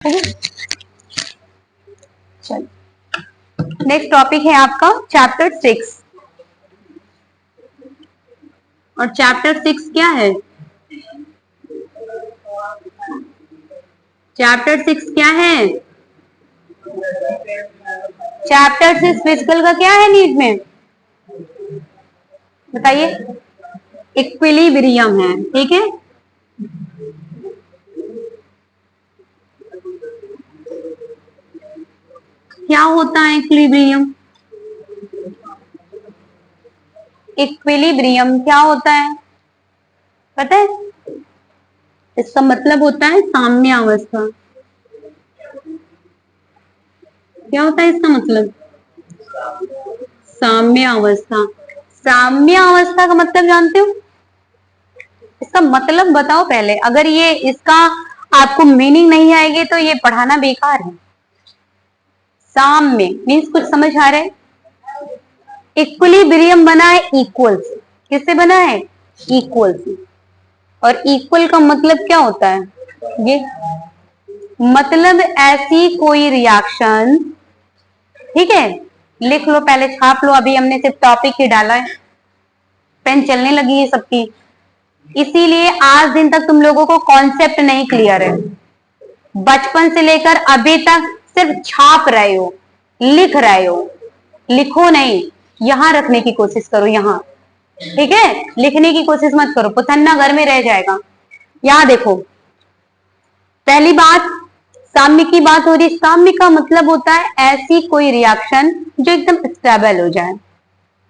Next topic है आपका chapter 6। और चैप्टर 6 क्या है? चैप्टर 6 क्या है? चैप्टर 6 फिजिकल का क्या है नीट में? बताइए। इक्विलिब्रियम है, ठीक है। क्या होता है इक्विलिब्रियम? इक्विलिब्रियम क्या होता है पता है? इसका मतलब होता है साम्य अवस्था। क्या होता है इसका मतलब? साम्य अवस्था। साम्य अवस्था का मतलब जानते हो? इसका मतलब बताओ पहले। अगर ये इसका आपको मीनिंग नहीं आएगी तो ये पढ़ाना बेकार है। साम्य मीन्स कुछ समझ आ रहा है? इक्विलिब्रियम बना है इक्वल से। किससे बना है? इक्वल से। और इक्वल का मतलब क्या होता है? ये मतलब ऐसी कोई रिएक्शन, ठीक है। लिख लो पहले, छाप लो। अभी हमने सिर्फ टॉपिक ही डाला है, पेन चलने लगी है सबकी। इसीलिए आज दिन तक तुम लोगों को कॉन्सेप्ट नहीं क्लियर है। बचपन से लेकर अभी तक सिर्फ छाप रहे हो, लिख रहे हो। लिखो नहीं, यहां रखने की कोशिश करो, यहां, ठीक है। लिखने की कोशिश मत करो, पुथन्ना घर में रह जाएगा। यहां देखो, पहली बात साम्य की बात हो रही। साम्य का मतलब होता है ऐसी कोई रिएक्शन जो एकदम स्टेबल हो जाए,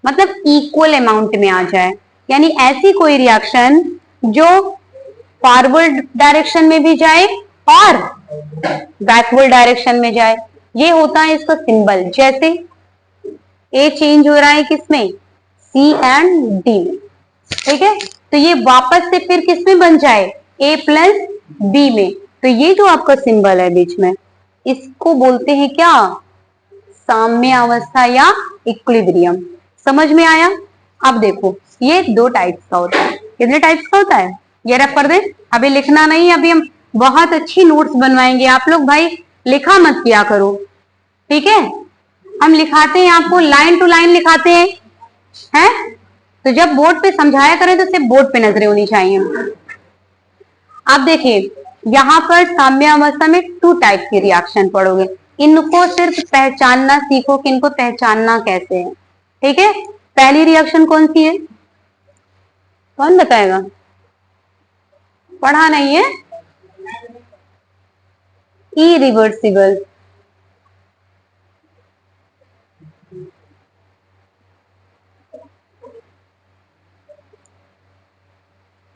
मतलब इक्वल अमाउंट में आ जाए। यानी ऐसी कोई रिएक्शन जो फॉरवर्ड डायरेक्शन में भी जाए और बैकवर्ड डायरेक्शन में जाए। ये होता है इसका सिंबल। जैसे ए चेंज हो रहा है किसमें? सी एंड डी में, ठीक है। तो ये वापस से फिर किसमें बन जाए? ए प्लस बी में। तो ये जो आपका सिंबल है बीच में, इसको बोलते हैं क्या? साम्य अवस्था या इक्विलिब्रियम। समझ में आया? अब देखो, ये दो टाइप्स का होता है। कितने टाइप्स का होता है? ये रख कर दे, अभी लिखना नहीं। अभी हम बहुत अच्छी नोट्स बनवाएंगे। आप लोग भाई लिखा मत किया करो, ठीक है। हम लिखाते हैं आपको, लाइन टू लाइन लिखाते हैं। तो जब बोर्ड पे समझाया करें तो सिर्फ बोर्ड पे नजरें होनी चाहिए। आप देखिए, यहाँ पर साम्य अवस्था में टू टाइप की रिएक्शन पढ़ोगे। इनको सिर्फ पहचानना सीखो कि इनको पहचानना कैसे है, ठीक है। पहली रिएक्शन कौन सी है? कौन बताएगा? पढ़ा नहीं है? इरिवर्सिबल।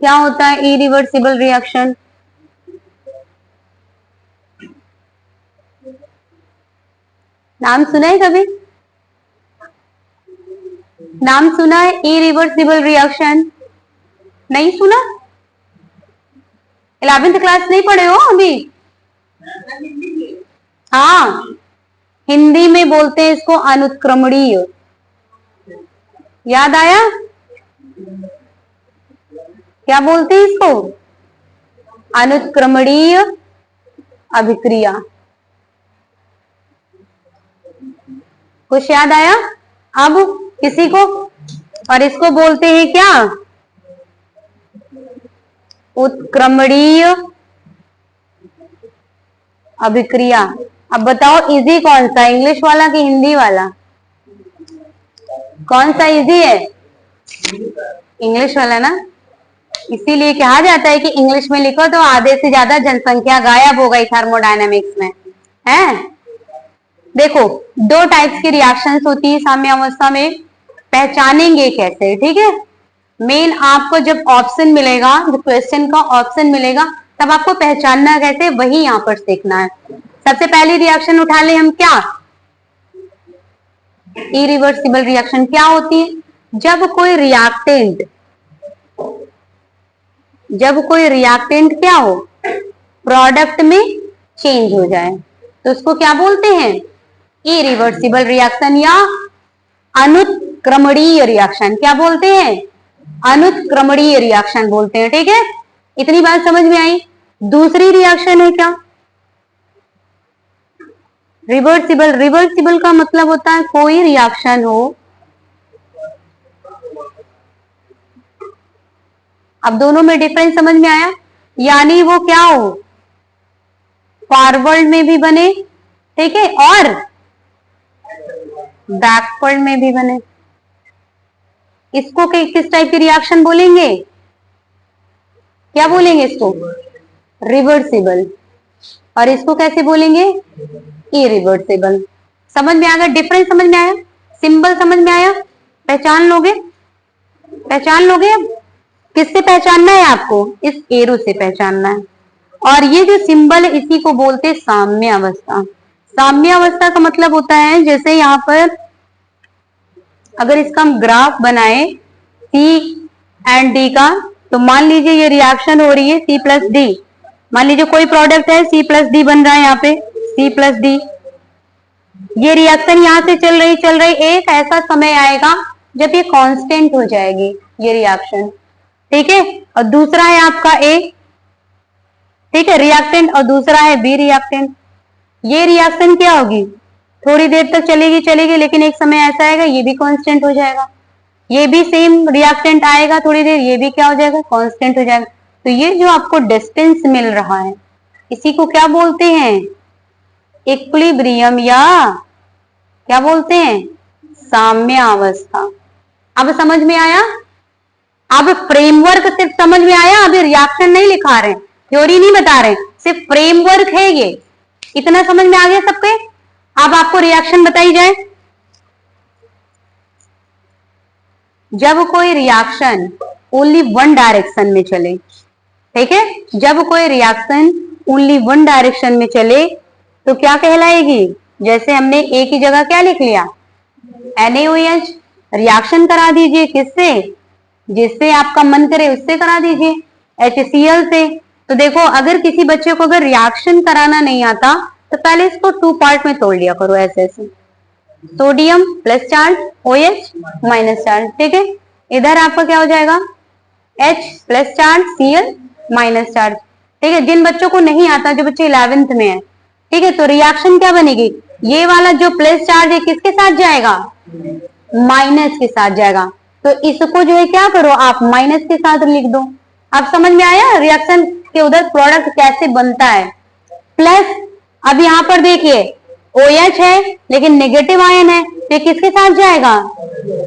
क्या होता है इरिवर्सिबल रिएक्शन? नाम सुना है कभी? नाम सुना है इरिवर्सिबल रिएक्शन? नहीं सुना? 11th क्लास नहीं पढ़े हो अभी? हाँ, हिंदी में बोलते हैं इसको अनुत्क्रमणीय। याद आया? क्या बोलते हैं इसको? अनुत्क्रमणीय अभिक्रिया। कुछ याद आया अब किसी को? और इसको बोलते हैं क्या? उत्क्रमणीय अभिक्रिया। अब बताओ इजी कौन सा, इंग्लिश वाला कि हिंदी वाला? कौन सा इजी है? इंग्लिश वाला ना। इसीलिए कहा जाता है कि इंग्लिश में लिखो तो आधे से ज्यादा जनसंख्या गायब हो गई थर्मोडायनेमिक्स में, है। देखो, दो टाइप्स की रिएक्शंस होती है साम्य अवस्था में। पहचानेंगे कैसे, ठीक है। मेन आपको जब ऑप्शन मिलेगा, जब क्वेश्चन का ऑप्शन मिलेगा, तब आपको पहचानना कैसे, वही यहां पर सीखना है। सबसे पहली रिएक्शन उठा ले हम, क्या? इरिवर्सिबल रिएक्शन क्या होती है? जब कोई रिएक्टेंट क्या हो, प्रोडक्ट में चेंज हो जाए, तो उसको क्या बोलते हैं? इरिवर्सिबल रिएक्शन या अनुत्क्रमणीय रिएक्शन। क्या बोलते हैं? अनुत्क्रमणीय रिएक्शन बोलते हैं, ठीक है। इतनी बात समझ में आई। दूसरी रिएक्शन है क्या? रिवर्सिबल, रिवर्सिबल का मतलब होता है कोई रिएक्शन हो, अब दोनों में डिफरेंस समझ में आया, यानी वो क्या हो, फॉरवर्ड में भी बने, ठीक है, और बैकवर्ड में भी बने। इसको किस टाइप की रिएक्शन बोलेंगे, क्या बोलेंगे इसको, रिवर्सिबल, और इसको कैसे बोलेंगे, इरिवर्सिबल। समझ में आ गया डिफरेंस, समझ में आया, सिंबल समझ में आया, पहचान लोगे, पहचान लोगे। अब किससे पहचानना है आपको, इस एरो से पहचानना है। और ये जो सिंबल है इसी को बोलते हैं साम्य अवस्था। साम्य अवस्था का मतलब होता है, जैसे यहाँ पर अगर इसका हम ग्राफ बनाए सी एंड डी का, तो मान लीजिए ये रिएक्शन हो रही है सी प्लस डी, मान लीजिए कोई प्रोडक्ट है सी प्लस डी बन रहा है, यहाँ पे सी प्लस डी, ये रिएक्शन यहाँ से चल रही, एक ऐसा समय आएगा जब ये कांस्टेंट हो जाएगी ये रिएक्शन, ठीक है। और दूसरा है आपका ए, ठीक है, रिएक्टेंट, और दूसरा है बी रिएक्टेंट। ये रिएक्शन क्या होगी, थोड़ी देर तक चलेगी, लेकिन एक समय ऐसा आएगा ये भी कांस्टेंट हो जाएगा, ये भी सेम रिएक्टेंट आएगा थोड़ी देर, ये भी क्या हो जाएगा, कांस्टेंट हो जाएगा। तो ये जो आपको डिस्टेंस मिल रहा है इसी को क्या बोलते हैं, इक्विलिब्रियम, या क्या बोलते हैं, साम्य अवस्था। अब समझ में आया, अब फ्रेमवर्क सिर्फ समझ में आया, अभी रिएक्शन नहीं लिखा रहे, थ्योरी नहीं बता रहे, सिर्फ फ्रेमवर्क है ये, इतना समझ में आ गया सबके। अब आपको रिएक्शन बताई जाए, जब कोई रिएक्शन ओनली वन डायरेक्शन में चले, ठीक है, जब कोई रिएक्शन ओनली वन डायरेक्शन में चले तो क्या कहलाएगी, जैसे हमने एक ही जगह क्या लिख लिया, NaOH, रिएक्शन करा दीजिए किससे, जिससे आपका मन करे उससे करा दीजिए, HCl से। तो देखो अगर किसी बच्चे को अगर रिएक्शन कराना नहीं आता तो पहले इसको 2 पार्ट में तोड़ लिया करो, ऐसे ऐसे, sodium plus charge, OH minus charge, ठीक है, इधर आपका क्या हो जाएगा, H plus charge, Cl minus charge, ठीक है। जिन बच्चों को नहीं आता, जो बच्चे 11th में है, ठीक है, तो रिएक्शन क्या बनेगी, ये वाला जो प्लस चार्ज है किसके साथ जाएगा, माइनस के साथ जाएगा, तो इसको जो है क्या करो आप, माइनस के साथ लिख दो। अब समझ में आया रिएक्शन के उधर प्रोडक्ट कैसे बनता है। प्लस अब यहाँ पर देखिए OH है लेकिन नेगेटिव आयन है, तो किसके साथ जाएगा,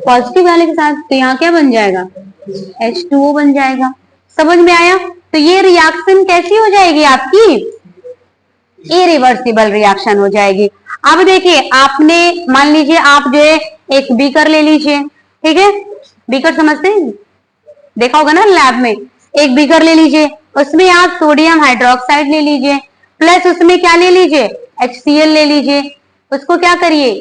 पॉजिटिव वाले के साथ, तो यहाँ क्या बन जाएगा, H2O बन जाएगा। समझ में आया, तो ये रिएक्शन कैसी हो जाएगी आपकी, इरिवर्सिबल रिएक्शन हो जाएगी। अब देखिए आपने मान लीजिए आप जो है एक बीकर ले लीजिए, ठीक है, बीकर समझते हैं, देखा होगा ना लैब में, एक बीकर ले लीजिए, उसमें आप सोडियम हाइड्रोक्साइड ले लीजिए, प्लस उसमें क्या ले लीजिए, HCl ले लीजिए, उसको क्या करिए,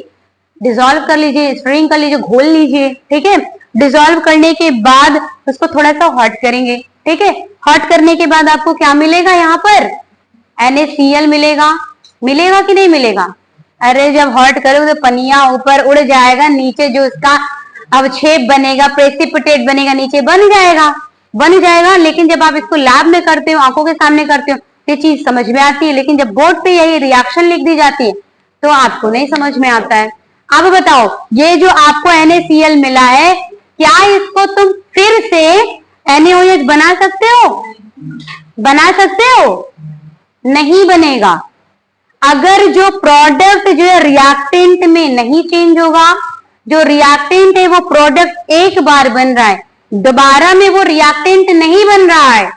डिसॉल्व कर लीजिए, स्ट्रिंग कर लीजिए, घोल लीजिए, ठीक है। डिसॉल्व करने के बाद उसको थोड़ा सा हॉट करेंगे, ठीक है, हॉट करने के बाद आपको क्या मिलेगा, यहाँ पर NaCl मिलेगा, मिलेगा कि नहीं मिलेगा, अरे जब हॉट करोगे तो पनिया ऊपर उड़ जाएगा, नीचे जो उसका अब शेप बनेगा, प्रेसिपिटेट बनेगा, नीचे बन जाएगा। लेकिन जब आप इसको लैब में करते हो, आंखों के सामने करते हो, ये चीज समझ में आती है, लेकिन जब बोर्ड पे यही रिएक्शन लिख दी जाती है तो आपको नहीं समझ में आता है। अब बताओ ये जो आपको NaCl मिला है, क्या इसको तुम फिर से NaOH बना सकते हो, बना सकते हो, नहीं बनेगा। अगर जो प्रोडक्ट जो है रिएक्टेंट में नहीं चेंज होगा, जो रिएक्टेंट है वो प्रोडक्ट एक बार बन रहा है, दोबारा में वो रिएक्टेंट नहीं बन रहा है,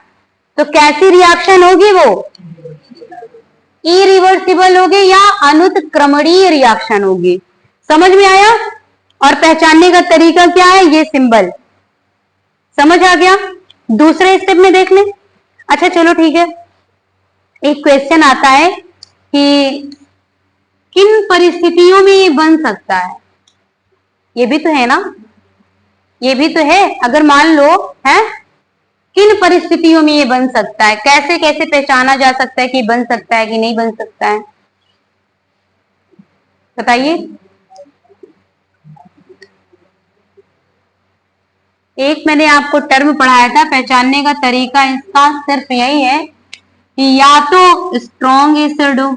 तो कैसी रिएक्शन होगी, वो इरिवर्सिबल होगी या अनुत्क्रमणीय रिएक्शन होगी। समझ में आया, और पहचानने का तरीका क्या है, ये सिंबल समझ आ गया। दूसरे स्टेप में देख लें। अच्छा चलो ठीक है, एक क्वेश्चन आता है कि किन परिस्थितियों में ये बन सकता है, ये भी तो है ना, ये भी तो है। अगर मान लो है किन परिस्थितियों में ये बन सकता है, कैसे कैसे पहचाना जा सकता है कि बन सकता है कि नहीं बन सकता है, बताइए। एक मैंने आपको टर्म पढ़ाया था, पहचानने का तरीका इसका सिर्फ यही है कि या तो स्ट्रॉन्ग एसिड हो,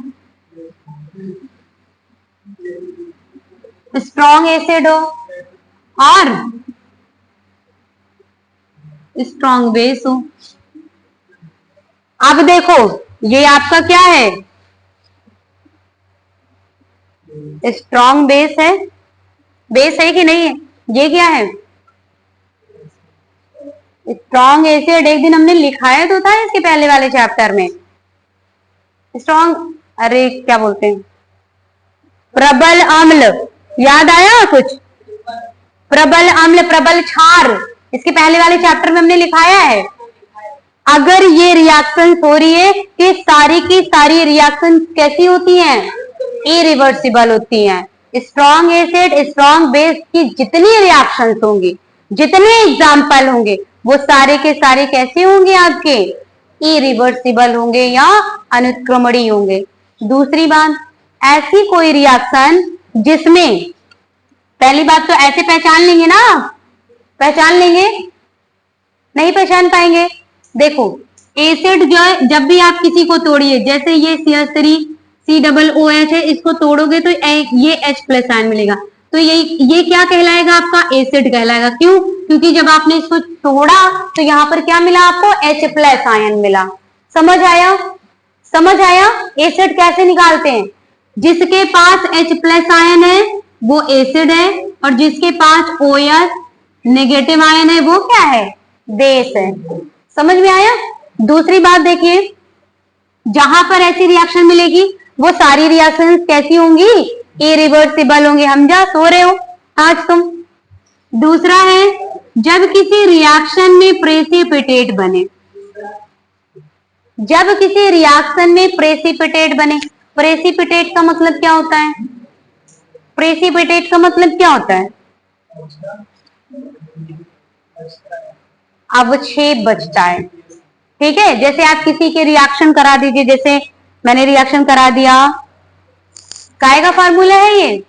स्ट्रॉन्ग एसिड हो और स्ट्रॉन्ग बेस हो। अब देखो ये आपका क्या है, स्ट्रॉन्ग बेस है कि नहीं है? ये क्या है, स्ट्रॉन्ग एसिड। एक दिन हमने लिखाया तो था इसके पहले वाले चैप्टर में। स्ट्रॉन्ग, अरे क्या बोलते हैं, प्रबल अम्ल, याद आया कुछ? प्रबल अम्ल, प्रबल क्षार, इसके पहले वाले चैप्टर में हमने लिखाया है। अगर ये रिएक्शन हो रही है कि सारी की सारी रिएक्शन कैसी होती हैं, इरिवर्सिबल होती हैं। स्ट्रॉन्ग एसिड, स्ट्रॉन्ग बेस की जितनी रिएक्शंस होंगी, जितने एग्जाम्पल होंगे, वो सारे के सारे कैसे होंगे आपके, इरिवर्सिबल होंगे या अनुत्क्रमणीय होंगे। दूसरी बात, ऐसी कोई रिएक्शन जिसमें, पहली बात तो ऐसे पहचान लेंगे ना, पहचान लेंगे, नहीं पहचान पाएंगे। देखो एसिड जो है, जब भी आप किसी को तोड़िए, जैसे ये CH3 COOH है, इसको तोड़ोगे तो ये H+ आयन मिलेगा, तो ये क्या कहलाएगा, आपका एसिड कहलाएगा। क्यों? क्योंकि जब आपने इसको तोड़ा तो यहाँ पर क्या मिला आपको, H+ आयन मिला। समझ आया? समझ आया? एसिड कैसे निकालते हैं, जिसके पास H+ आयन है वो एसिड है, और जिसके पास OH नेगेटिव आयन है वो क्या है, बेस है। समझ में आया? दूसरी बात देखिए, जहां पर ऐसी रिएक्शन मिलेगी वो सारी रिएक्शन कैसी होंगी, इरिवर्सिबल होंगी। हम जा सो रहे हो आज तुम। दूसरा है, जब किसी रिएक्शन में प्रेसिपिटेट बने, जब किसी रिएक्शन में प्रेसिपिटेट बने, प्रेसिपिटेट का मतलब क्या होता है, प्रेसिपिटेट का मतलब क्या होता है, अवक्षेप बचता है। ठीक है, जैसे आप किसी के रिएक्शन करा दीजिए, जैसे मैंने रिएक्शन करा दिया, काय का फार्मूला है ये,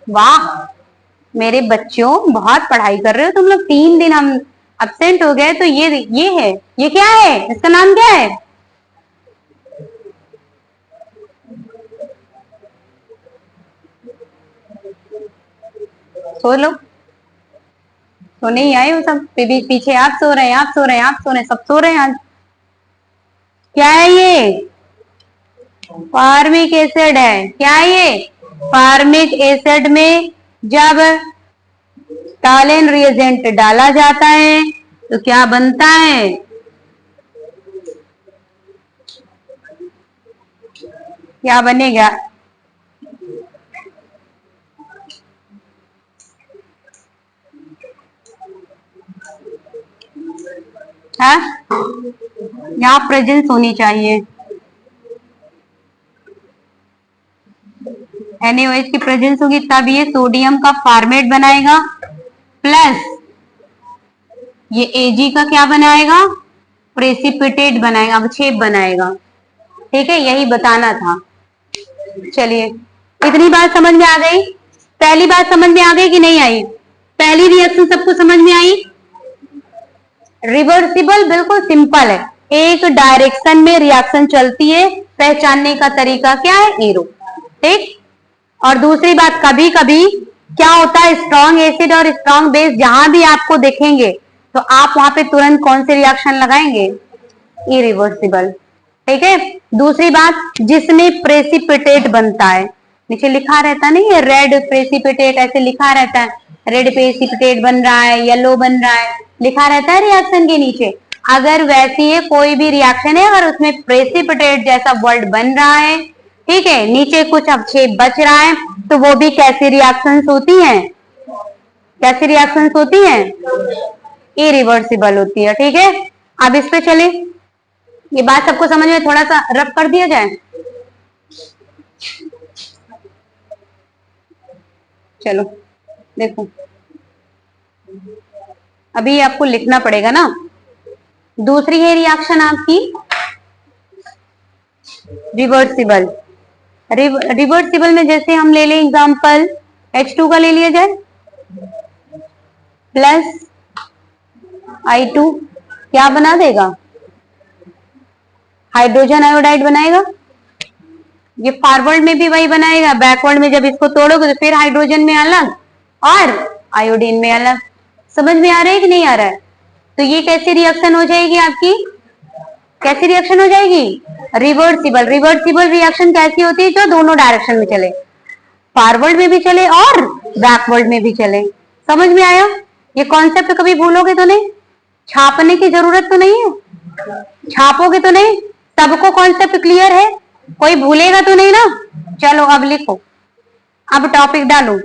वाह मेरे बच्चों बहुत पढ़ाई कर रहे हो तुम लोग। 3 दिन हम एब्सेंट हो गए, तो ये है, ये क्या है, इसका नाम क्या है, सो लो, तो नहीं आए हो सब, पीछे आप सो रहे हैं, आप सो रहे हैं, आप सो रहे हैं, सब सो रहे हैं आज। क्या है ये, फार्मिक एसिड है। क्या है ये, फार्मिक एसिड में जब टॉलेन रिएजेंट डाला जाता है तो क्या बनता है, क्या बनेगा, हाँ, यहाँ प्रेजेंस होनी चाहिए, NaOH की प्रेजेंस होगी तब ये सोडियम का फॉर्मेट बनाएगा, प्लस ये Ag का क्या बनाएगा, प्रेसिपिटेट बनाएगा, अवक्षेप बनाएगा। ठीक है, यही बताना था। चलिए, इतनी बात समझ में आ गई? पहली बात समझ में आ गई कि नहीं आई? पहली रिएक्शन सबको समझ में आई? रिवर्सिबल बिल्कुल सिंपल है, एक डायरेक्शन में रिएक्शन चलती है, पहचानने का तरीका क्या है, एरो। ठीक। और दूसरी बात, कभी कभी क्या होता है, स्ट्रॉन्ग एसिड और स्ट्रॉन्ग बेस जहां भी आपको देखेंगे तो आप वहां पे तुरंत कौन से रिएक्शन लगाएंगे, इरिवर्सिबल। ठीक है। दूसरी बात, जिसमें प्रेसिपिटेट बनता है, नीचे लिखा रहता नहीं है, रेड प्रेसिपिटेट ऐसे लिखा रहता है, रेड प्रेसिपिटेट बन रहा है, येलो बन रहा है, लिखा रहता है रिएक्शन के नीचे। अगर वैसी है कोई भी रिएक्शन है, अगर उसमें प्रेसिपिटेट जैसा वर्ड बन रहा है, ठीक है, नीचे कुछ अवक्षेप बच रहा है, तो वो भी कैसी रिएक्शंस होती हैं, कैसी रिएक्शंस होती हैं, इरिवर्सिबल होती है। ठीक है, अब इस पे चले, ये बात सबको समझ में, थोड़ा सा रब कर दिया जाए। चलो देखो, अभी आपको लिखना पड़ेगा ना। दूसरी है रिएक्शन आपकी रिवर्सिबल। रिवर्सिबल में जैसे हम ले लें एग्जांपल, H2 का ले लिया जाए, प्लस I2 क्या बना देगा, हाइड्रोजन आयोडाइड बनाएगा। ये फॉरवर्ड में भी वही बनाएगा, बैकवर्ड में जब इसको तोड़ोगे तो फिर हाइड्रोजन में अलग और आयोडीन में अलग। समझ में आ रहा है कि नहीं आ रहा है? तो ये कैसी रिएक्शन हो जाएगी आपकी? कैसी रिएक्शन हो जाएगी? रिवर्सिबल। रिवर्सिबल रिएक्शन कैसी होती है? जो दोनों डायरेक्शन में चले, फॉरवर्ड में भी चले और बैकवर्ड में भी चले। समझ में आया? ये कॉन्सेप्ट कभी भूलोगे तो नहीं, छापने की जरूरत तो नहीं है, छापोगे तो नहीं, सबको कॉन्सेप्ट क्लियर है, कोई भूलेगा तो नहीं ना। चलो अब लिखो, अब टॉपिक डालो।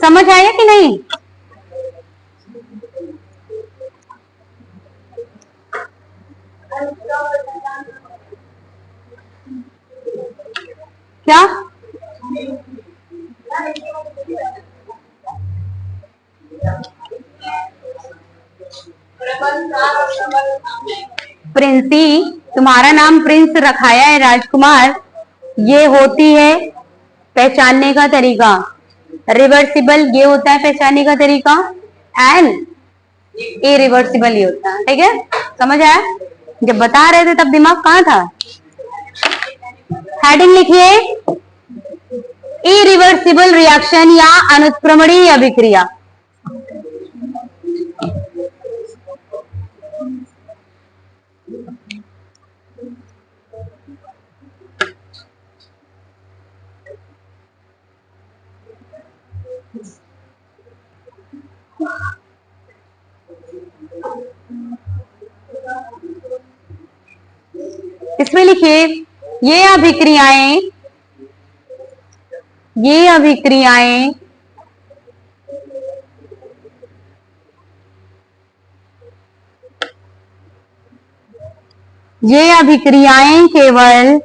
समझ आया कि नहीं? क्या? प्रिंसी, तुम्हारा नाम प्रिंस रखाया है राजकुमार, ये होती है पहचानने का तरीका। रिवर्सिबल ये होता है पहचानने का तरीका, एंड इरिवर्सिबल ये होता है। ठीक है, समझ आया? जब बता रहे थे तब दिमाग कहाँ था? हेडिंग लिखिए, इरिवर्सिबल रिएक्शन या अनुत्क्रमणीय अभिक्रिया। इसमें लिखिए, ये अभिक्रियाएं ये अभिक्रियाएं केवल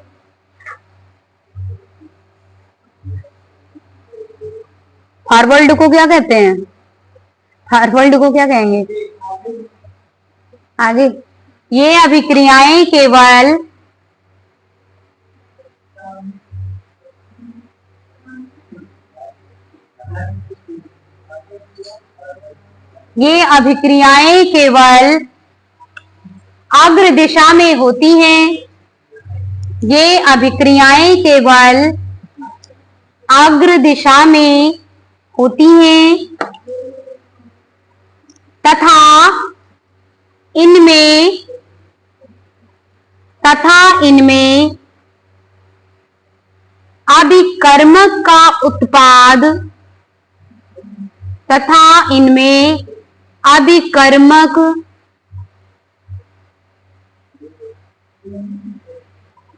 फॉरवर्ड को क्या कहते हैं? फॉरवर्ड को क्या कहेंगे आगे? ये अभिक्रियाएं केवल अग्र दिशा में होती हैं। ये अभिक्रियाएं केवल अग्र दिशा में होती हैं तथा इनमें अभिकर्मक का उत्पाद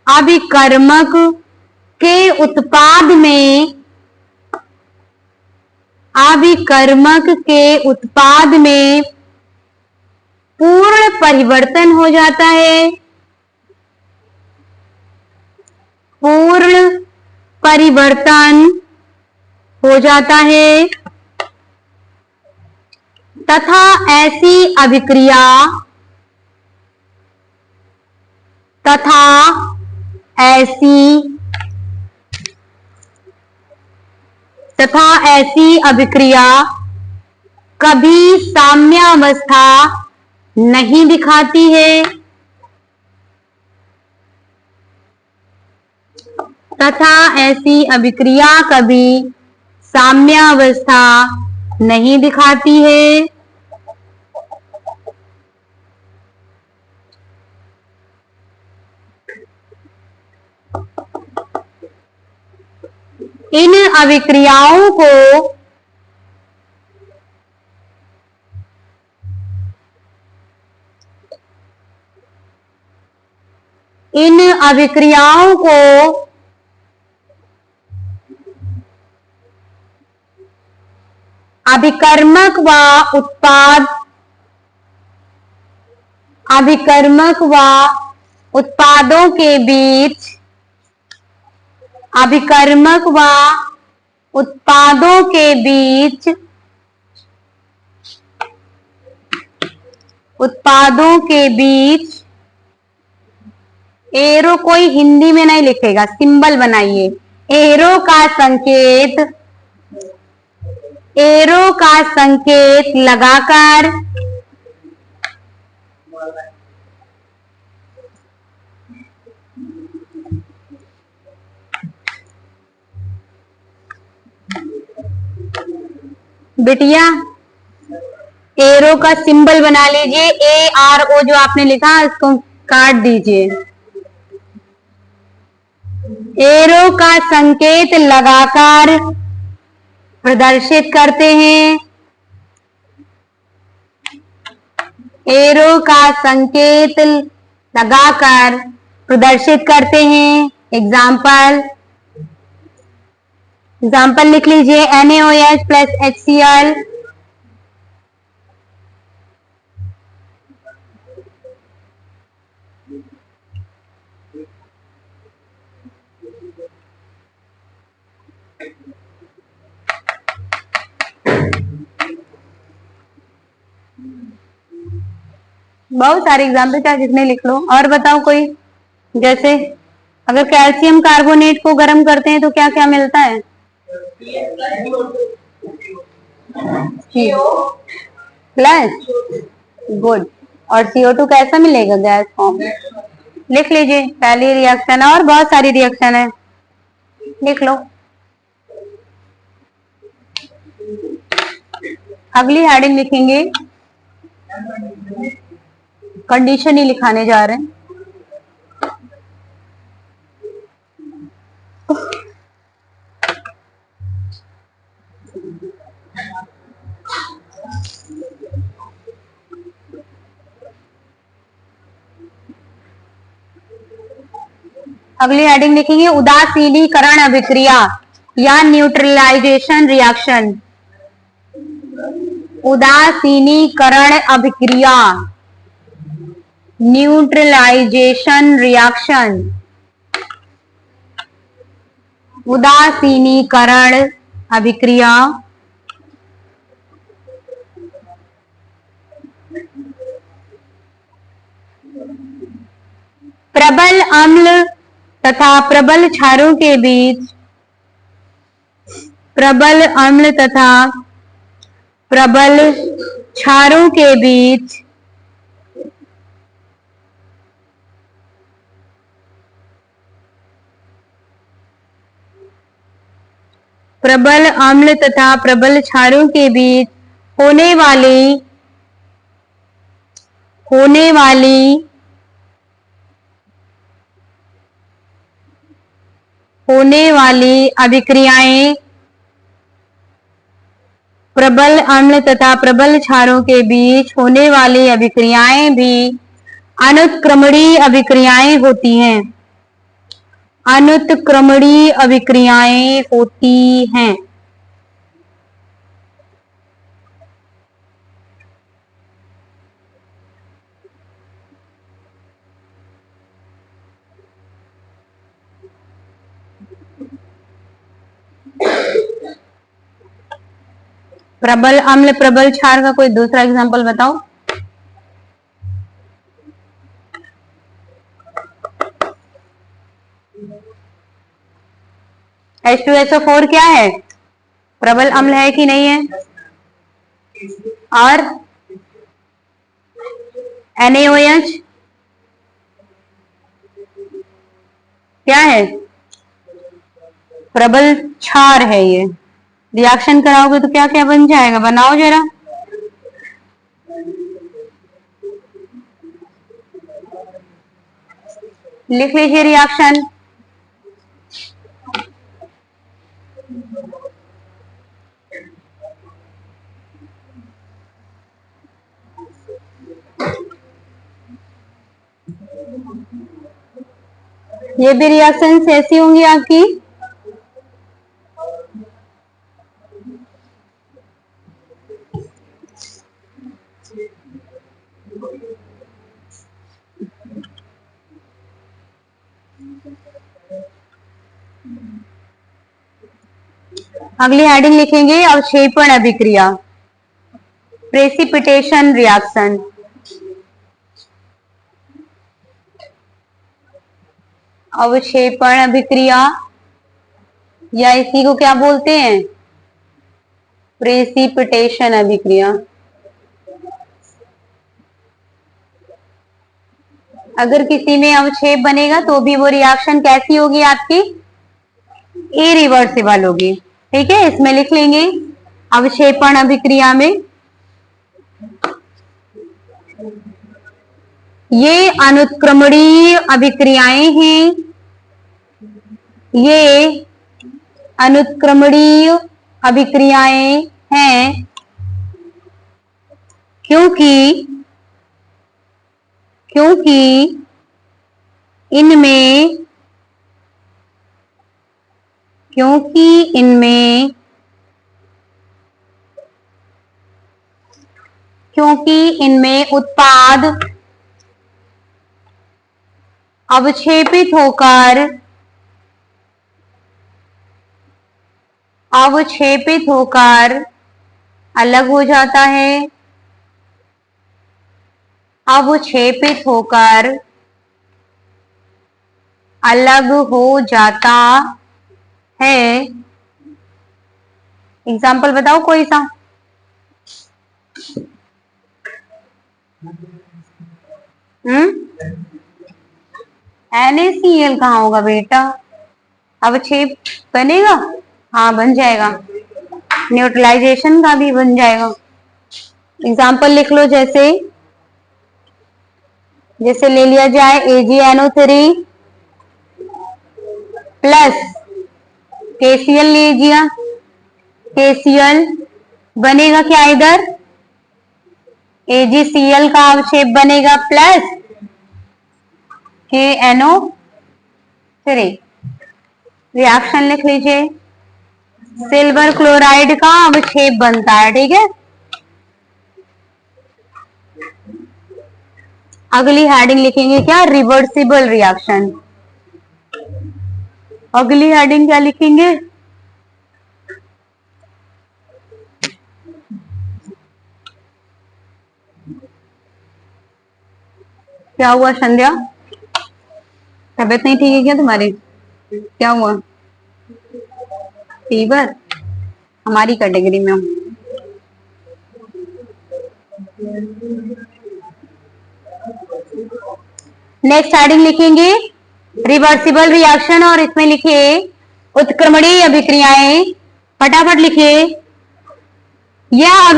अभिकर्मक के उत्पाद में पूर्ण परिवर्तन हो जाता है। तथा ऐसी अभिक्रिया कभी साम्यावस्था नहीं दिखाती है। तथा ऐसी अभिक्रिया कभी साम्यावस्था नहीं दिखाती है। इन अभिक्रियाओं को अभिकर्मक व उत्पादों के बीच एरो कोई हिंदी में नहीं लिखेगा, सिंबल बनाइए। एरो का संकेत लगाकर बिटिया एरो का सिंबल बना लीजिए, ARO जो आपने लिखा इसको काट दीजिए। एरो का संकेत लगाकर प्रदर्शित करते हैं। एरो का संकेत लगाकर प्रदर्शित करते हैं। एग्जाम्पल लिख लीजिए, NaOH प्लस HCl बहुत सारे एग्जाम्पल चाहे जितने लिख लो। और बताओ कोई, जैसे अगर कैल्शियम कार्बोनेट को गर्म करते हैं तो क्या क्या मिलता है? Plus, good. और CO2 कैसा मिलेगा? Gas form. लिख लीजिए, पहली रिएक्शन है और बहुत सारी रिएक्शन है, लिख लो। अगली हेडिंग लिखेंगे, कंडीशन ही लिखाने जा रहे हैं। अगली हेडिंग लिखेंगे, उदासीनीकरण अभिक्रिया या न्यूट्रलाइजेशन रिएक्शन। उदासीनीकरण अभिक्रिया, न्यूट्रलाइजेशन रिएक्शन। उदासीनीकरण अभिक्रिया प्रबल अम्ल तथा प्रबल क्षारों के बीच, प्रबल अम्ल तथा प्रबल क्षारों के बीच प्रबल अम्ल तथा प्रबल क्षारों के बीच होने वाली अभिक्रियाएं, प्रबल अम्ल तथा प्रबल क्षारों के बीच होने वाली अभिक्रियाएं भी अनुत्क्रमणीय अभिक्रियाएं होती हैं। अनुत्क्रमणीय अभिक्रियाएं होती हैं। प्रबल अम्ल प्रबल क्षार का कोई दूसरा एग्जांपल बताओ। H2SO4 क्या है? प्रबल अम्ल है कि नहीं है? और NaOH क्या है? प्रबल क्षार है। ये रिएक्शन कराओगे तो क्या क्या बन जाएगा, बनाओ जरा। लिख लीजिए रिएक्शन। ये भी रिएक्शन ऐसी होंगी आपकी। अगली हेडिंग लिखेंगे, अवक्षेपण अभिक्रिया, प्रेसिपिटेशन रिएक्शन। अवक्षेपण अभिक्रिया या इसी को क्या बोलते हैं? प्रेसिपिटेशन अभिक्रिया। अगर किसी में अवक्षेप बनेगा तो भी वो रिएक्शन कैसी होगी आपकी, इरिवर्सिबल होगी। ठीक है, इसमें लिख लेंगे अवक्षेपण अभिक्रिया में ये अनुत्क्रमणीय अभिक्रियाएं हैं, ये अनुत्क्रमणीय अभिक्रियाएं हैं क्योंकि इनमें उत्पाद अवक्षेपित होकर अलग हो जाता है, अवक्षेपित होकर अलग हो जाता है। एग्जाम्पल बताओ कोई सा। NaCl कहाँ होगा बेटा, अवक्षेप बनेगा, हाँ बन जाएगा, न्यूट्रलाइजेशन का भी बन जाएगा। एग्जाम्पल लिख लो, जैसे ले लिया जाए AgNO3 प्लस KCl लीजिए, KCl बनेगा क्या, इधर AgCl का अवक्षेप बनेगा प्लस KNO3, रिएक्शन लिख लीजिए, सिल्वर क्लोराइड का अवक्षेप बनता है। ठीक है, अगली हेडिंग लिखेंगे क्या, रिवर्सिबल रिएक्शन। अगली हेडिंग क्या लिखेंगे, क्या हुआ संध्या, तबीयत नहीं ठीक है क्या तुम्हारी, क्या हुआ, फीवर, हमारी कैटेगरी में हूँ। नेक्स्ट हेडिंग लिखेंगे रिवर्सिबल रिएक्शन और इसमें लिखिए उत्क्रमणीय अभिक्रियाएं। फटाफट लिखिए, यह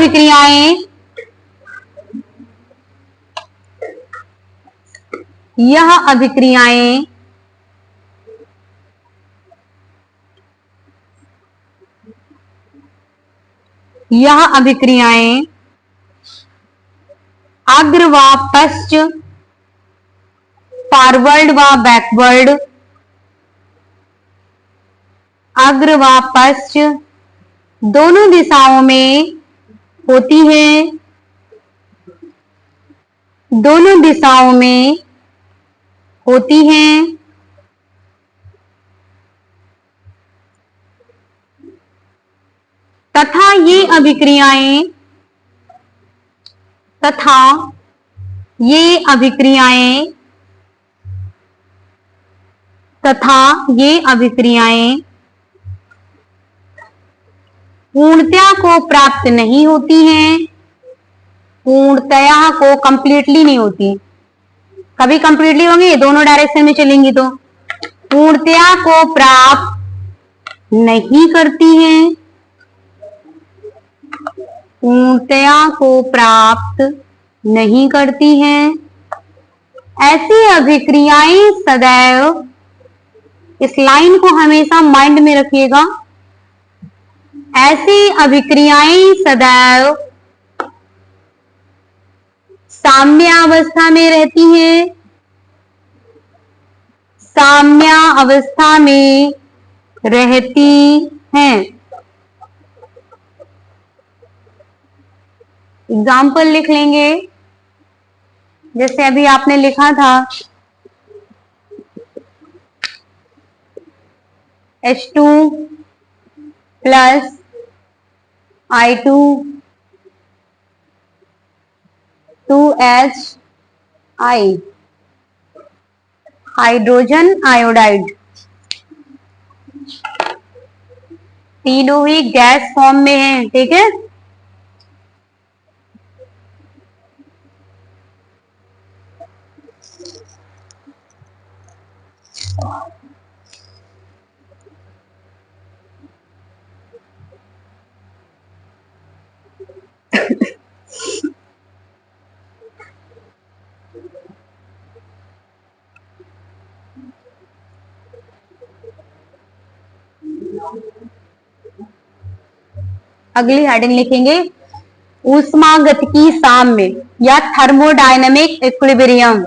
अभिक्रियाएं अग्र व पश्च, फॉरवर्ड व बैकवर्ड, अग्र व पश्च दोनों दिशाओं में होती है, तथा ये अभिक्रियाएं पूर्णतया को प्राप्त नहीं होती हैं, पूर्णतया को कंप्लीटली नहीं होती, कभी कंप्लीटली होंगी, दोनों डायरेक्शन में चलेंगी तो पूर्णतया को प्राप्त नहीं करती हैं, पूर्णतया को प्राप्त नहीं करती हैं। ऐसी अभिक्रियाएं सदैव, इस लाइन को हमेशा माइंड में रखिएगा, ऐसी अभिक्रियाएं सदैव साम्यावस्था में रहती हैं, साम्यावस्था में रहती हैं। एग्जाम्पल लिख लेंगे, जैसे अभी आपने लिखा था H2 plus I2 2HI, hydrogen iodide, तीनों ही गैस फॉर्म में है। ठीक है, अगली हेडिंग लिखेंगे ऊष्मागतिकी साम्य या थर्मोडायनेमिक इक्विलिब्रियम।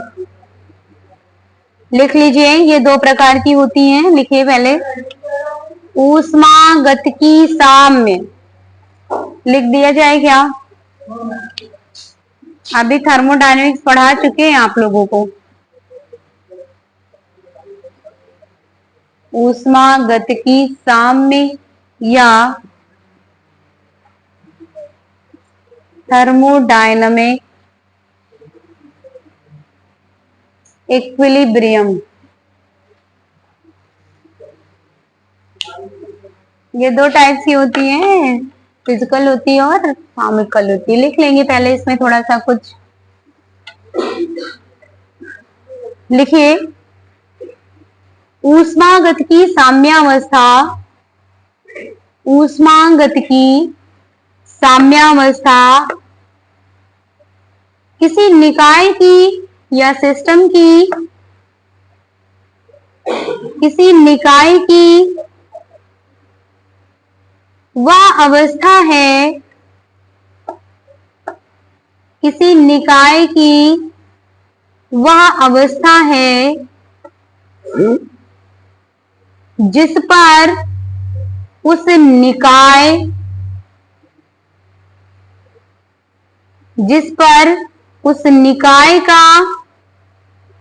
लिख लीजिए, ये दो प्रकार की होती हैं। लिखिए पहले ऊष्मागतिकी साम्य, लिख दिया जाए क्या? अभी थर्मोडायनेमिक्स पढ़ा चुके हैं आप लोगों को। ऊष्मागतिकी साम्य या थर्मोडायनेमिक इक्विलिब्रियम, ये दो टाइप की होती हैं, फिजिकल होती है और केमिकल होती है। लिख लेंगे पहले इसमें थोड़ा सा कुछ। लिखिए ऊष्मागतिकी साम्यावस्था, ऊष्मागतिकी साम्यावस्था किसी निकाय की या सिस्टम की, किसी निकाय की वह अवस्था है, किसी निकाय की वह अवस्था है जिस पर उस निकाय, जिस पर उस निकाय का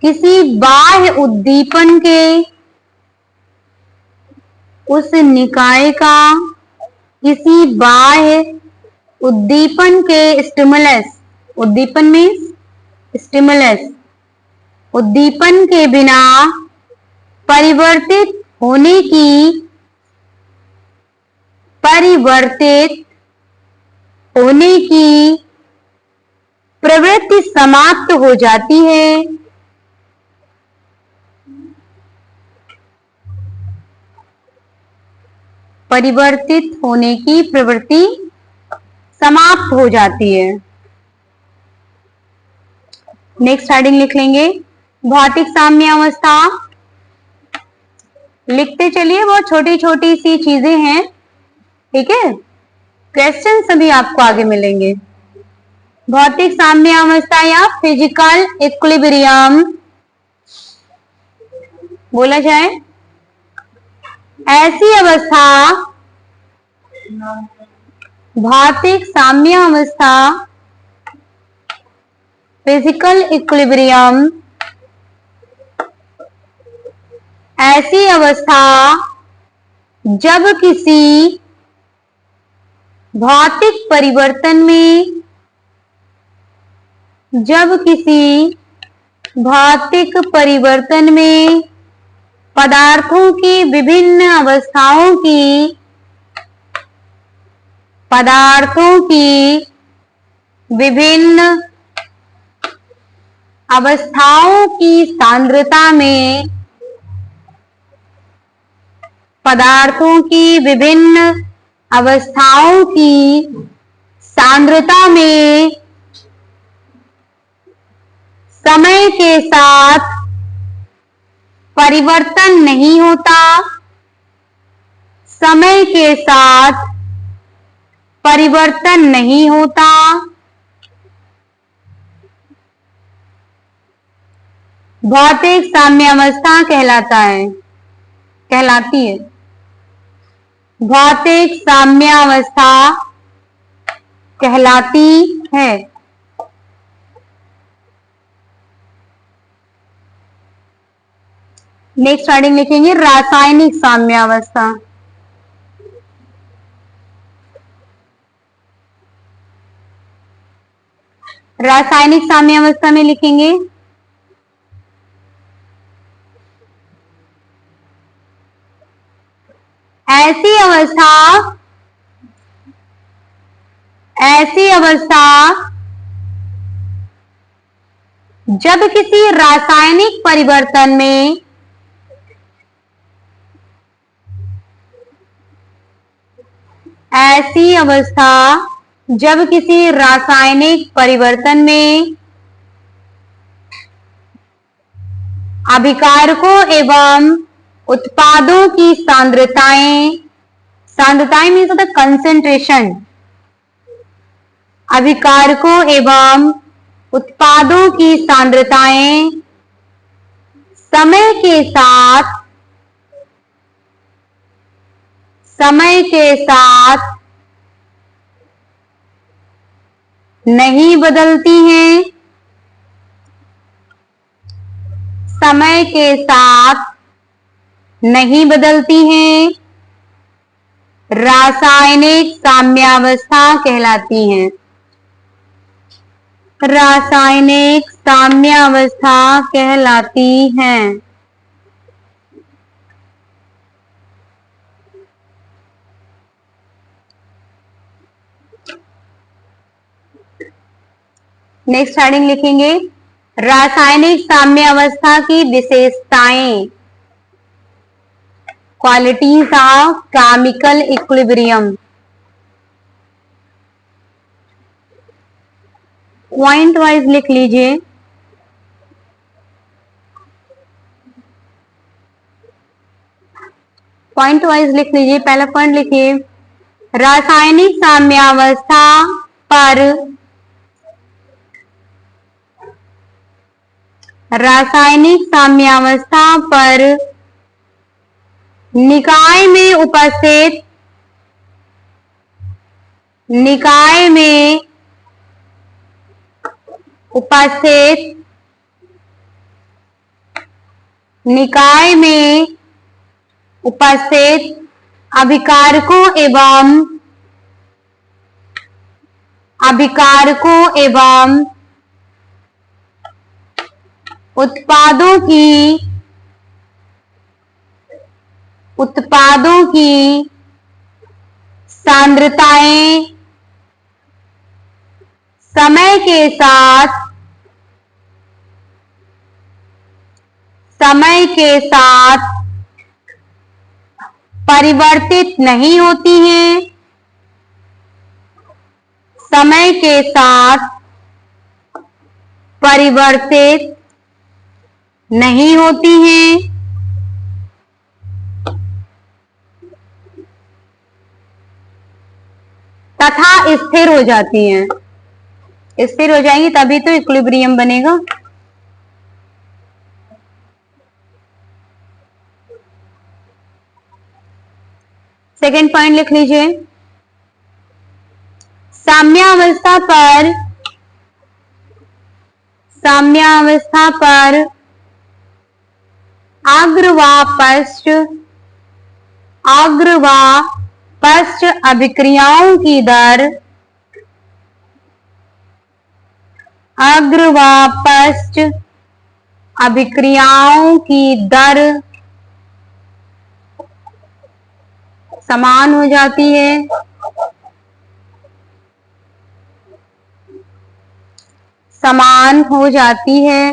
किसी बाह्य उद्दीपन के, उस निकाय का किसी बाह्य उद्दीपन के, स्टिमुलस, उद्दीपन मीन्स स्टिमुलस, उद्दीपन के बिना परिवर्तित होने की, परिवर्तित होने की प्रवृत्ति समाप्त हो जाती है। परिवर्तित होने की प्रवृत्ति समाप्त हो जाती है। नेक्स्ट हेडिंग लिख लेंगे भौतिक साम्यावस्था। लिखते चलिए, बहुत छोटी छोटी सी चीजें हैं, ठीक है। क्वेश्चन सभी आपको आगे मिलेंगे। भौतिक साम्यावस्था या फिजिकल इक्विलिब्रियम बोला जाए ऐसी अवस्था, भौतिक साम्यावस्था, फिजिकल इक्विलिब्रियम, ऐसी अवस्था जब किसी भौतिक परिवर्तन में, जब किसी भौतिक परिवर्तन में पदार्थों की विभिन्न अवस्थाओं की, पदार्थों की विभिन्न अवस्थाओं की सांद्रता में, पदार्थों की विभिन्न अवस्थाओं की सांद्रता में समय के साथ परिवर्तन नहीं होता, समय के साथ परिवर्तन नहीं होता, भौतिक साम्यावस्था कहलाता है, कहलाती है। भौतिक साम्यावस्था कहलाती है। नेक्स्ट हेडिंग लिखेंगे रासायनिक साम्यावस्था। रासायनिक साम्यावस्था में लिखेंगे ऐसी अवस्था, ऐसी अवस्था जब किसी रासायनिक परिवर्तन में ऐसी अवस्था, जब किसी रासायनिक परिवर्तन में अभिकारकों एवं उत्पादों की सांद्रताएं, सांद्रताएं मीन्स होता है कंसेंट्रेशन, अभिकारकों एवं उत्पादों की सांद्रताएं समय के साथ नहीं बदलती हैं, समय के साथ नहीं बदलती हैं, रासायनिक साम्यावस्था कहलाती हैं। रासायनिक साम्यावस्था कहलाती हैं। नेक्स्ट हेडिंग लिखेंगे रासायनिक साम्यावस्था की विशेषताएं, qualities of chemical equilibrium. Point wise लिख लीजिए। पॉइंट वाइज लिख लीजिए। पहला पॉइंट लिखिए, रासायनिक साम्यावस्था पर रासायनिक साम्यावस्था पर निकाय में उपस्थित अभिकारकों एवं उत्पादों की सांद्रताएं समय के साथ परिवर्तित नहीं होती हैं, समय के साथ परिवर्तित नहीं होती हैं, तथा स्थिर हो जाती हैं। स्थिर हो जाएंगी तभी तो इक्विलिब्रियम बनेगा। सेकेंड पॉइंट लिख लीजिए, साम्यावस्था पर अग्र व पश्च अभिक्रियाओं की दर, अग्र व पश्च अभिक्रियाओं की दर समान हो जाती है। समान हो जाती है।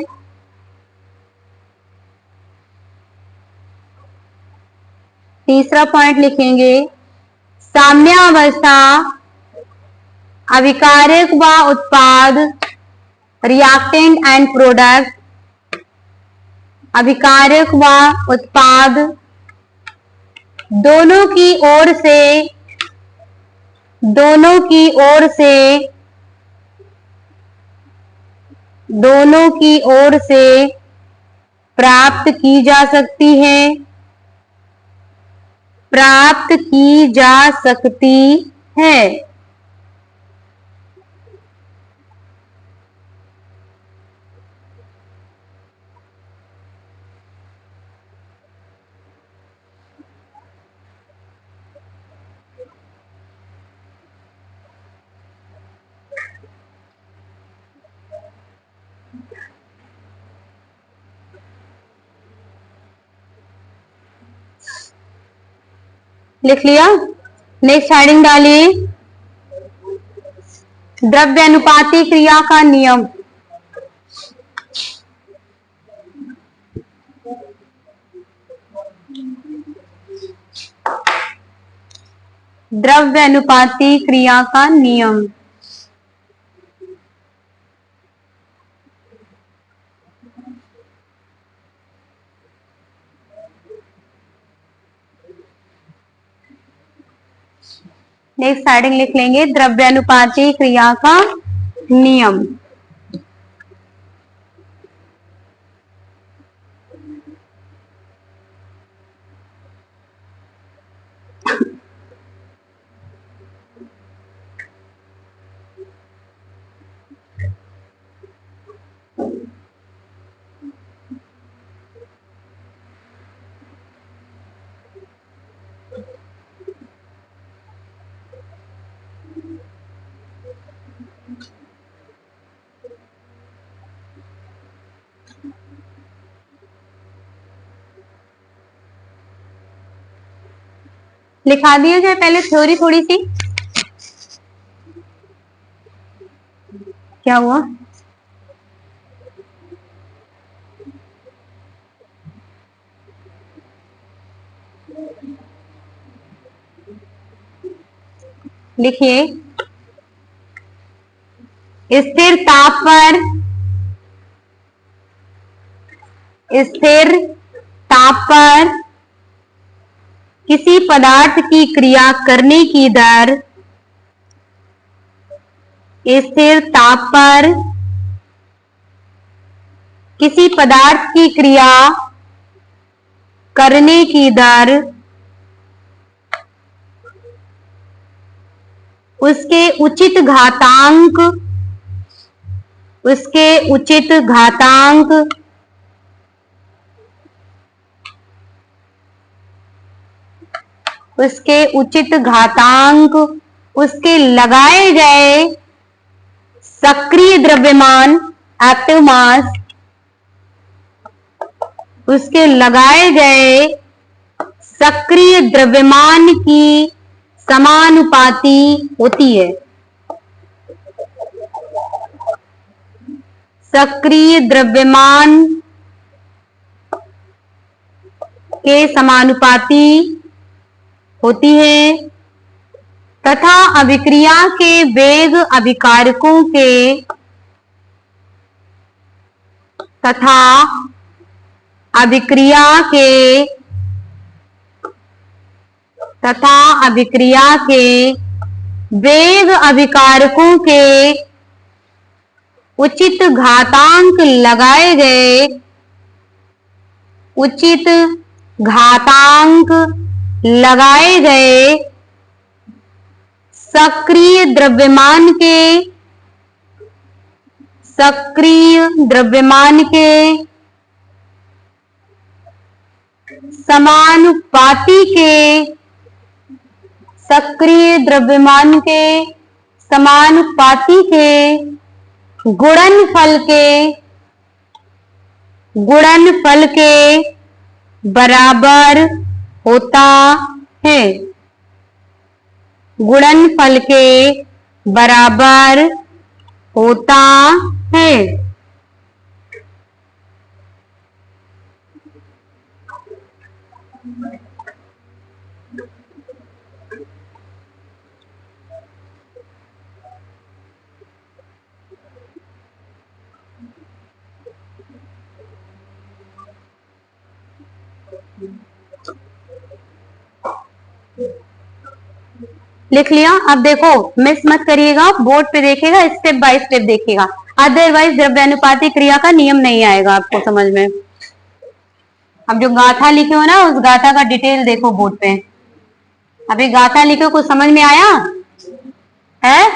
तीसरा पॉइंट लिखेंगे, साम्यावस्था अभिकारक व उत्पाद, रिएक्टेंट एंड प्रोडक्ट, अभिकारक व उत्पाद दोनों की ओर से प्राप्त की जा सकती है। लिख लिया। नेक्स्ट हेडिंग डालिए, द्रव्यानुपाती क्रिया का नियम। द्रव्य अनुपाती क्रिया का नियम। नेक्स्ट हेडिंग लिख लेंगे द्रव्यानुपाती क्रिया का नियम। लिखा दिया जाए पहले थ्योरी थोड़ी सी। क्या हुआ? लिखिए, स्थिर ताप पर किसी पदार्थ की क्रिया करने की दर, स्थिर ताप पर किसी पदार्थ की क्रिया करने की दर उसके उचित घातांक उसके उचित घातांक उसके लगाए गए सक्रिय द्रव्यमान एक्टिव मास, उसके लगाए गए सक्रिय द्रव्यमान की समानुपाती होती है। सक्रिय द्रव्यमान के समानुपाती होती है तथा अभिक्रिया के वेग अभिकारकों के वेग अभिकारकों के उचित घातांक लगाए गए सक्रिय द्रव्यमान के समानुपाती के गुणनफल के बराबर होता है। गुणनफल के बराबर होता है। लिख लिया? अब देखो, मिस मत करिएगा, बोर्ड पे देखिएगा, स्टेप बाय स्टेप देखिएगा, अदरवाइज द्रव्यानुपाती क्रिया का नियम नहीं आएगा आपको समझ में। अब जो गाथा लिखे हो ना, उस गाथा का डिटेल देखो बोर्ड पे। अभी गाथा लिखे, कुछ समझ में आया है?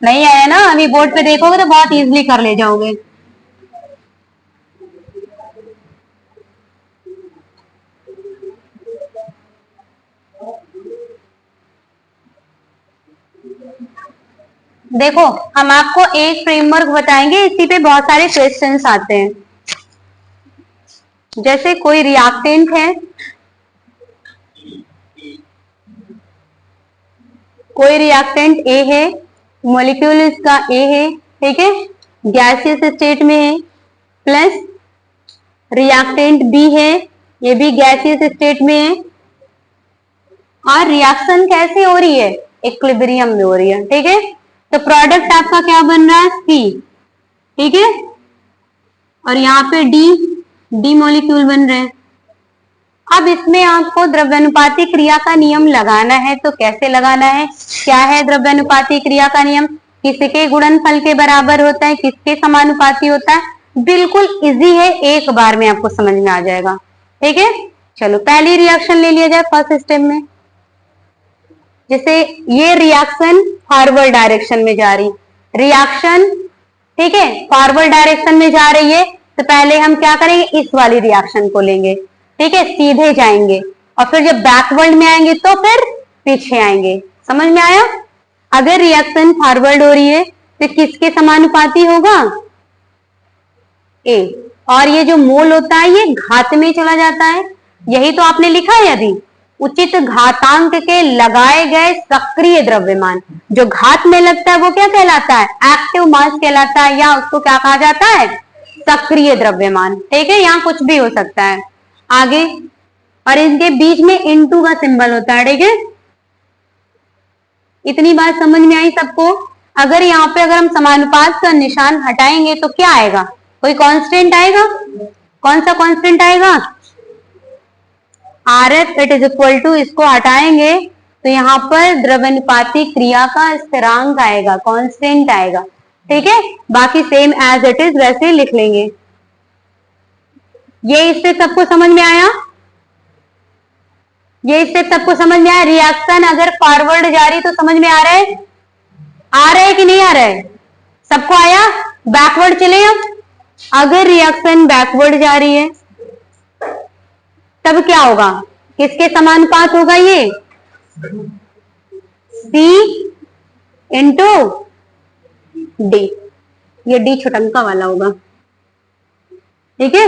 नहीं आया ना? अभी बोर्ड पे देखोगे तो बहुत इजीली कर ले जाओगे। देखो, हम आपको एक फ्रेमवर्क बताएंगे, इसी पे बहुत सारे क्वेश्चंस आते हैं। जैसे कोई रिएक्टेंट है, कोई रिएक्टेंट ए है, मॉलिक्यूल इसका ए है, ठीक है, गैसियस स्टेट में है, प्लस रिएक्टेंट बी है, ये भी गैसियस स्टेट में है, और रिएक्शन कैसे हो रही है, इक्विलिब्रियम में हो रही है। ठीक है, तो प्रोडक्ट आपका क्या बन रहा है, सी। ठीक है, और यहाँ पे डी मॉलिक्यूल बन रहे हैं। अब इसमें आपको द्रव्यानुपाती क्रिया का नियम लगाना है, तो कैसे लगाना है, क्या है द्रव्यानुपाती क्रिया का नियम, किसके गुणनफल के बराबर होता है, किसके समानुपाती होता है, बिल्कुल इजी है, एक बार में आपको समझ में आ जाएगा। ठीक है, चलो पहली रिएक्शन ले लिया जाए फर्स्ट स्टेप में। जैसे ये रिएक्शन फॉरवर्ड डायरेक्शन में जा रही रिएक्शन, ठीक है, फॉरवर्ड डायरेक्शन में जा रही है, तो पहले हम क्या करेंगे, इस वाली रिएक्शन को लेंगे। ठीक है, सीधे जाएंगे, और फिर जब बैकवर्ड में आएंगे तो फिर पीछे आएंगे। समझ में आया? अगर रिएक्शन फॉरवर्ड हो रही है तो किसके समानुपाती होगा, ए। और ये जो मोल होता है ये घात में चला जाता है, यही तो आपने लिखा है अभी, उचित घातांक के लगाए गए सक्रिय द्रव्यमान। जो घात में लगता है वो क्या कहलाता है, एक्टिव मास कहलाता है, या उसको क्या कहा जाता है, सक्रिय द्रव्यमान। ठीक है, यहाँ कुछ भी हो सकता है। आगे, और इनके बीच में इनटू का सिंबल होता है। ठीक है, इतनी बात समझ में आई सबको? अगर यहाँ पे अगर हम समानुपात का निशान हटाएंगे तो क्या आएगा, कोई कांस्टेंट आएगा, कौन सा कांस्टेंट आएगा, RF it is equal to, इसको हटाएंगे तो यहाँ पर द्रव्यानुपाती क्रिया का स्थिरांक आएगा, कांस्टेंट आएगा। ठीक है, बाकी सेम एज इट इज वैसे लिख लेंगे। ये इससे सबको समझ में आया, ये इससे सबको समझ में आया। रिएक्शन अगर फॉरवर्ड जा रही तो समझ में आ रहा है, आ रहा है कि नहीं आ रहा है, सबको आया? बैकवर्ड चले अब, अगर रिएक्शन बैकवर्ड जा रही है तब क्या होगा, किसके समानुपात होगा, ये C इंटू डी, ये डी छुटंका वाला होगा। ठीक है,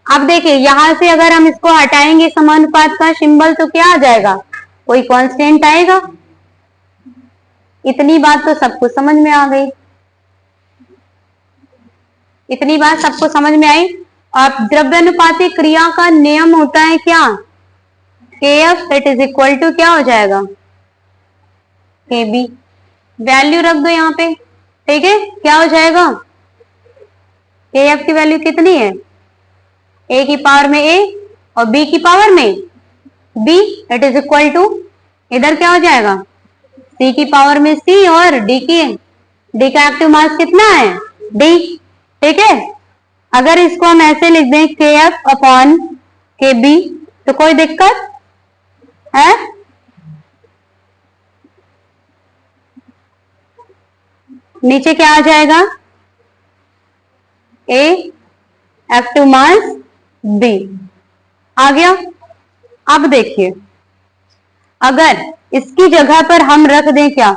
अब देखिए यहां से अगर हम इसको हटाएंगे समानुपात का सिंबल तो क्या आ जाएगा, कोई कांस्टेंट आएगा। इतनी बात तो सबको समझ में आ गई, इतनी बात सबको समझ में आई। अब द्रव्यानुपाती क्रिया का नियम होता है क्या, KF it is equal to क्या हो जाएगा, KB। वैल्यू रख दो यहाँ पे। ठीक है, क्या हो जाएगा, KF की वैल्यू कितनी है, A की पावर में A और B की पावर में B it is equal to, इधर क्या हो जाएगा, C की पावर में C और D का एक्टिव मास कितना है, D। ठीक है, अगर इसको हम ऐसे लिख दें KF अपॉन KB तो कोई दिक्कत है? नीचे क्या आ जाएगा, A एक्टिव मास B आ गया। अब देखिए अगर इसकी जगह पर हम रख दें क्या,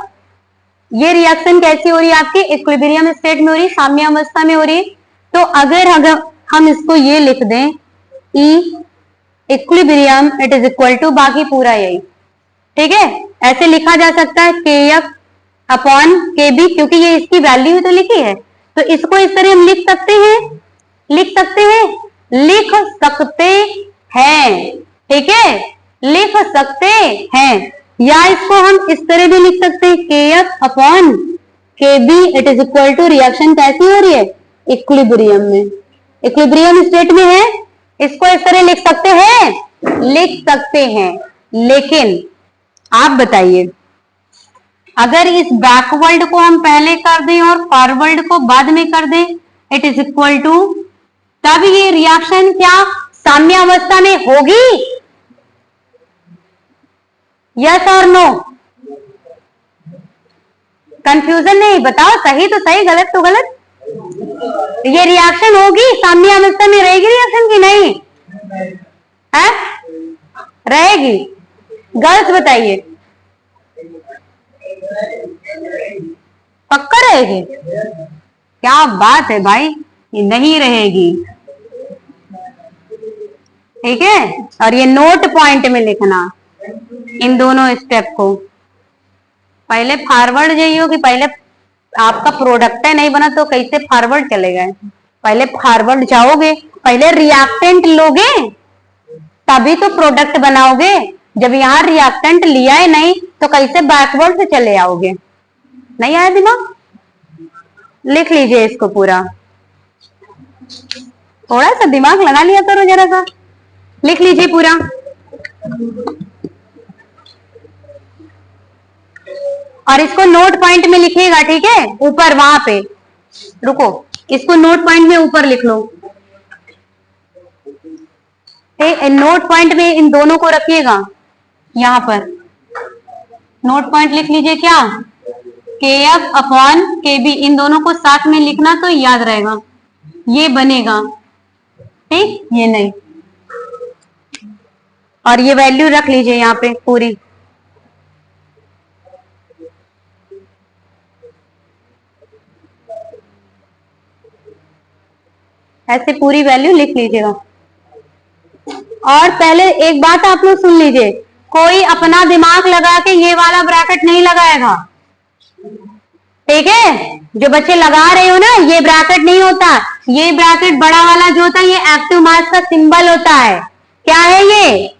ये रिएक्शन कैसी हो रही है आपकी, इक्विलिब्रियम स्टेट में हो रही है, साम्यावस्था में हो रही है। तो अगर हम इसको ये लिख दें E equilibrium it is equal to, बाकी पूरा यही। ठीक है, ऐसे लिखा जा सकता है KF अपॉन KB, क्योंकि ये इसकी वैल्यू तो लिखी है, तो इसको इस तरह हम लिख सकते हैं, लिख सकते हैं, लिख सकते हैं। ठीक है, लिख सकते हैं, या इसको हम इस तरह भी लिख सकते हैं KF upon KB it is equal to, reaction कैसी हो रही है, इक्विलिब्रियम में, इक्विलिब्रियम स्टेट में है, इसको इस तरह लिख सकते हैं, लिख सकते हैं। लेकिन आप बताइए अगर इस बैकवर्ड को हम पहले कर दें और फॉरवर्ड को बाद में कर दें इट इज इक्वल टू, तब ये रिएक्शन क्या साम्यावस्था में होगी, यस और नो? कंफ्यूजन नहीं, बताओ सही तो सही, गलत तो गलत। ये रिएक्शन होगी साम्यावस्था में, रहेगी रिएक्शन की नहीं है, रहेगी, गर्ल्स बताइए, पक्का रहेगी? क्या बात है भाई, ये नहीं रहेगी। ठीक है, और ये नोट पॉइंट में लिखना इन दोनों स्टेप को, पहले फॉरवर्ड जाइयो कि पहले आपका प्रोडक्ट है नहीं बना तो कैसे फॉरवर्ड चले गए, पहले फॉरवर्ड जाओगे, पहले रिएक्टेंट लोगे तभी तो प्रोडक्ट बनाओगे। जब यहाँ रिएक्टेंट लिया है नहीं तो कैसे बैकवर्ड से चले आओगे? नहीं आया दिमाग? लिख लीजिए इसको पूरा, थोड़ा सा दिमाग लगा लिया करो जरा सा। लिख लीजिए पूरा। और इसको नोट पॉइंट में लिखिएगा, ठीक है, ऊपर वहां पे। रुको, इसको नोट पॉइंट में ऊपर लिख लो। नोट पॉइंट में इन दोनों को रखिएगा, यहां पर नोट पॉइंट लिख लीजिए क्या, के एफ अपॉन के बी, इन दोनों को साथ में लिखना तो याद रहेगा, ये बनेगा, ठीक, ये नहीं। और ये वैल्यू रख लीजिए यहाँ पे पूरी, ऐसे पूरी वैल्यू लिख लीजिएगा। और पहले एक बात आप लोग सुन लीजिए, कोई अपना दिमाग लगा के ये वाला ब्रैकेट नहीं लगाएगा, ठीक है? जो बच्चे लगा रहे हो ना, ये ब्रैकेट नहीं होता, ये ब्रैकेट बड़ा वाला जो होता है ये एक्टिव मास का सिंबल होता है। क्या है ये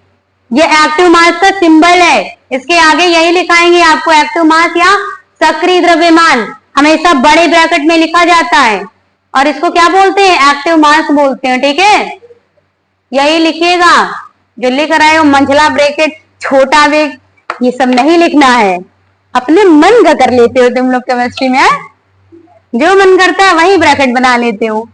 एक्टिव मास का सिंबल है। इसके आगे यही लिखाएंगे आपको, एक्टिव मास या सक्रिय द्रव्यमान हमेशा बड़े ब्रैकेट में लिखा जाता है, और इसको क्या बोलते हैं, एक्टिव मास बोलते हैं, ठीक है? यही लिखिएगा जो लिख रहे हो, मंझला ब्रैकेट, छोटा वेग, ये सब नहीं लिखना है। अपने मन का कर लेते हो तुम लोग केमिस्ट्री में, जो मन करता है वही ब्रैकेट बना लेते हो।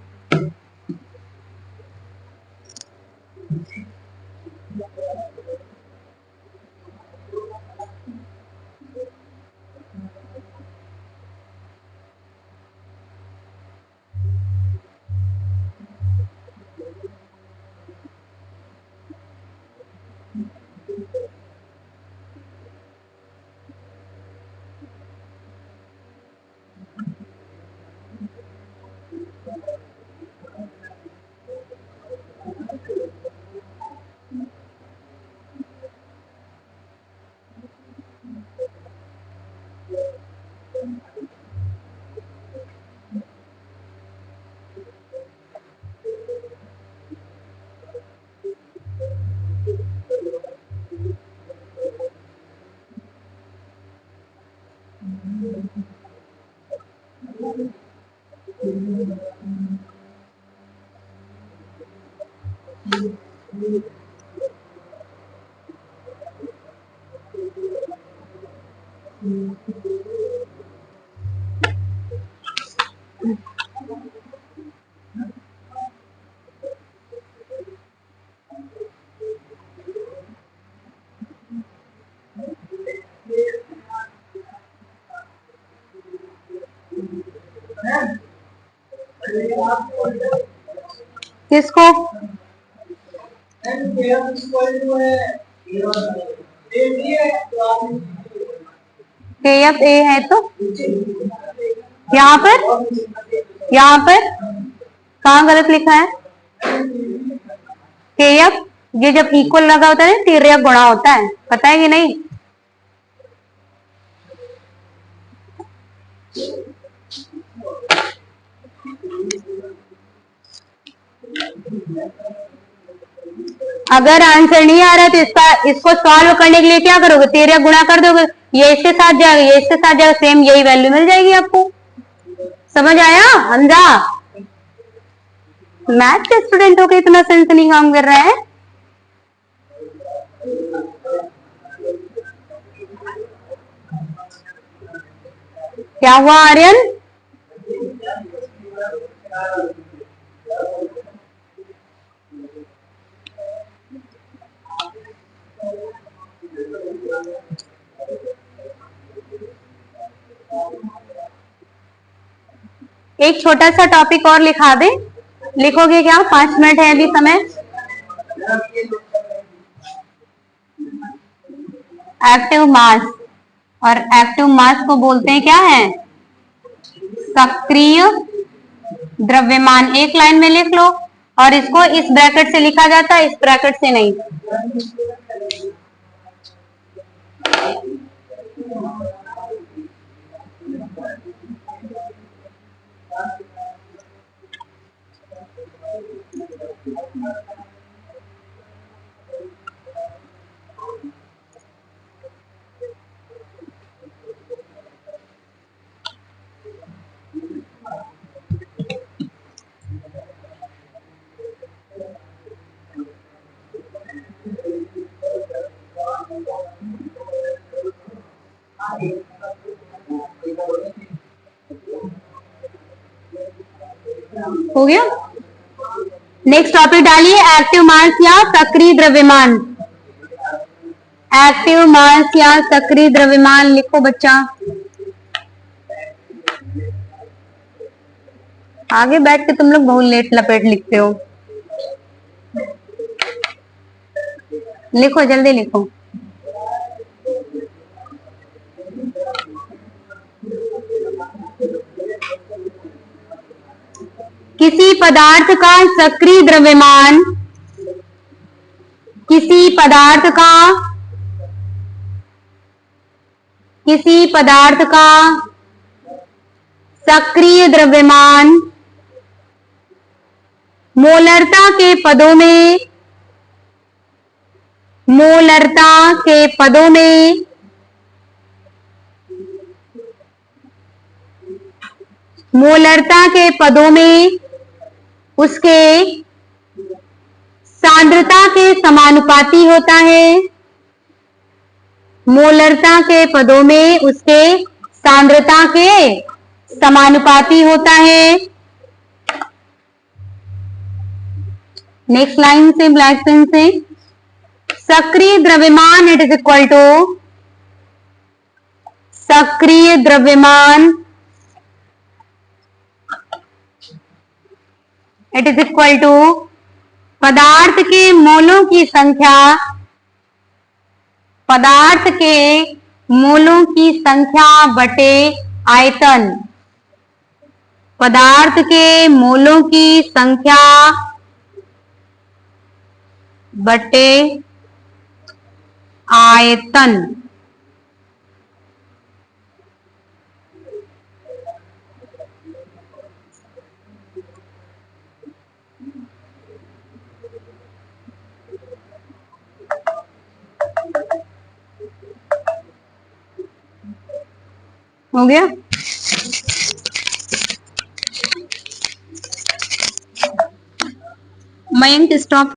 किसको? KF A है तो यहाँ पर कहाँ गलत लिखा है? KF ये जब इक्वल लगा होता है तिर्यक गुणा होता है, पता है कि नहीं? अगर आंसर नहीं आ रहा है तो इसको सॉल्व करने के लिए क्या करोगे, तिर्यक गुणा कर दोगे, ये इसके साथ जाएगा, ये इसके साथ जाएगा, सेम यही वैल्यू मिल जाएगी आपको। समझ आया अंजा? मैथ के स्टूडेंट होकर इतना सेंस नहीं काम कर रहा है। क्या हुआ आर्यन? एक छोटा सा टॉपिक और लिखा दे, लिखोगे क्या? 5 मिनट है अभी समय। एक्टिव मास, और एक्टिव मास को बोलते हैं क्या है, सक्रिय द्रव्यमान। एक लाइन में लिख लो, और इसको इस ब्रैकेट से लिखा जाता है, इस ब्रैकेट से नहीं। हो गया। नेक्स्ट टॉपिक डालिए, एक्टिव मास या सक्रिय द्रव्यमान। एक्टिव मास या सक्रिय द्रव्यमान लिखो बच्चा। आगे बैठ के तुम लोग बहुत लेट लपेट लिखते हो, लिखो जल्दी लिखो। किसी पदार्थ का सक्रिय द्रव्यमान, किसी पदार्थ का सक्रिय द्रव्यमान मोलरता के पदों में उसके सांद्रता के समानुपाती होता है। मोलरता के पदों में उसके सांद्रता के समानुपाती होता है। नेक्स्ट लाइन से ब्लैक पेन से, सक्रिय द्रव्यमान इट इज इक्वल टू, सक्रिय द्रव्यमान इट इज इक्वल टू पदार्थ के मोलों की संख्या, बटे आयतन। पदार्थ के मोलों की संख्या बटे आयतन। हो गया। मयंक स्टॉप।